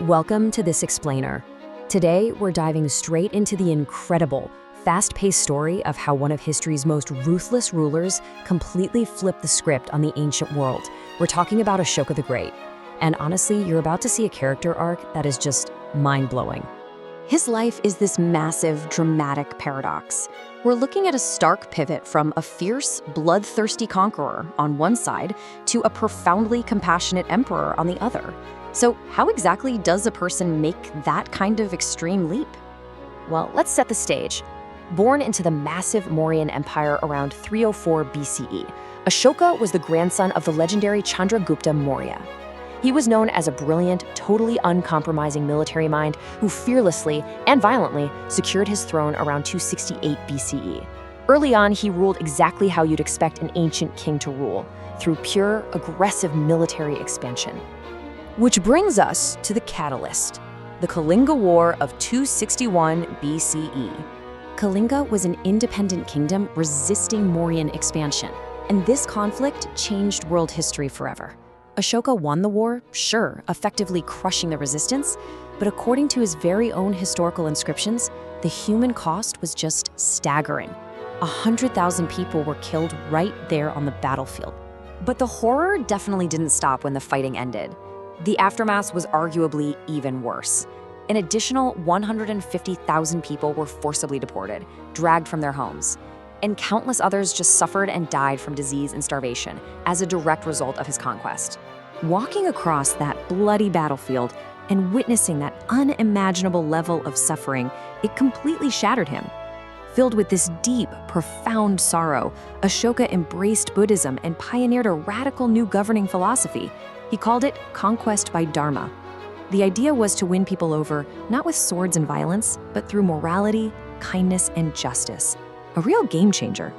Welcome to This Explainer. Today, we're diving straight into the incredible, fast-paced story of how one of history's most ruthless rulers completely flipped the script on the ancient world. We're talking about Ashoka the Great. And honestly, you're about to see a character arc that is just mind-blowing. His life is this massive, dramatic paradox. We're looking at a stark pivot from a fierce, bloodthirsty conqueror on one side to a profoundly compassionate emperor on the other. So how exactly does a person make that kind of extreme leap? Well, let's set the stage. Born into the massive Mauryan Empire around 304 BCE, Ashoka was the grandson of the legendary Chandragupta Maurya. He was known as a brilliant, totally uncompromising military mind who fearlessly and violently secured his throne around 268 BCE. Early on, he ruled exactly how you'd expect an ancient king to rule, through pure, aggressive military expansion. Which brings us to the catalyst, the Kalinga War of 261 BCE. Kalinga was an independent kingdom resisting Mauryan expansion, and this conflict changed world history forever. Ashoka won the war, sure, effectively crushing the resistance, but according to his very own historical inscriptions, the human cost was just staggering. 100,000 people were killed right there on the battlefield. But the horror definitely didn't stop when the fighting ended. The aftermath was arguably even worse. An additional 150,000 people were forcibly deported, dragged from their homes, and countless others just suffered and died from disease and starvation as a direct result of his conquest. Walking across that bloody battlefield and witnessing that unimaginable level of suffering, it completely shattered him. Filled with this deep, profound sorrow, Ashoka embraced Buddhism and pioneered a radical new governing philosophy. He called it conquest by dharma. The idea was to win people over, not with swords and violence, but through morality, kindness, and justice. A real game changer.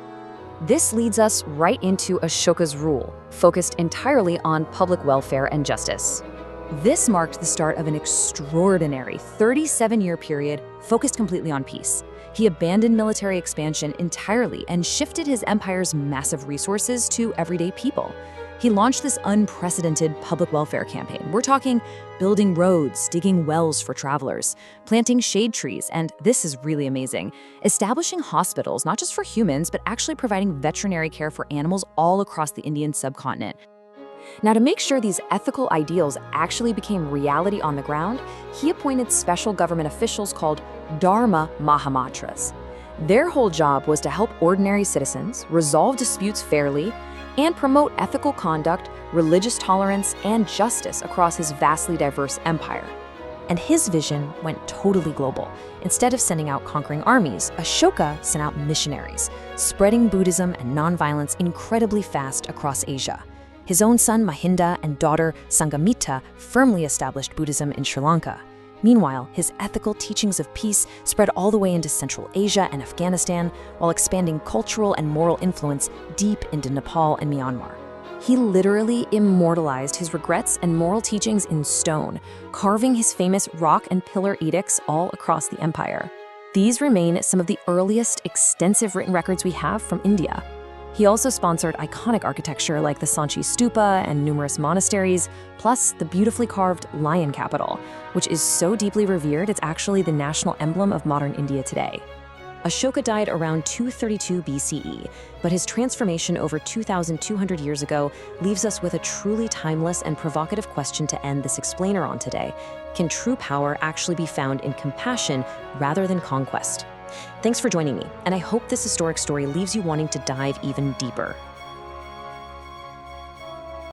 This leads us right into Ashoka's rule, focused entirely on public welfare and justice. This marked the start of an extraordinary 37-year period focused completely on peace. He abandoned military expansion entirely and shifted his empire's massive resources to everyday people. He launched this unprecedented public welfare campaign. We're talking building roads, digging wells for travelers, planting shade trees, and this is really amazing, establishing hospitals, not just for humans, but actually providing veterinary care for animals all across the Indian subcontinent. Now, to make sure these ethical ideals actually became reality on the ground, he appointed special government officials called Dharma Mahamantras. Their whole job was to help ordinary citizens resolve disputes fairly and promote ethical conduct, religious tolerance, and justice across his vastly diverse empire. And his vision went totally global. Instead of sending out conquering armies, Ashoka sent out missionaries, spreading Buddhism and nonviolence incredibly fast across Asia. His own son Mahinda and daughter Sanghamitta firmly established Buddhism in Sri Lanka. Meanwhile, his ethical teachings of peace spread all the way into Central Asia and Afghanistan, while expanding cultural and moral influence deep into Nepal and Myanmar. He literally immortalized his regrets and moral teachings in stone, carving his famous rock and pillar edicts all across the empire. These remain some of the earliest extensive written records we have from India. He also sponsored iconic architecture like the Sanchi Stupa and numerous monasteries, plus the beautifully carved lion capital, which is so deeply revered it's actually the national emblem of modern India today. Ashoka died around 232 BCE, but his transformation over 2,200 years ago leaves us with a truly timeless and provocative question to end this explainer on today. Can true power actually be found in compassion rather than conquest? Thanks for joining me, and I hope this historic story leaves you wanting to dive even deeper.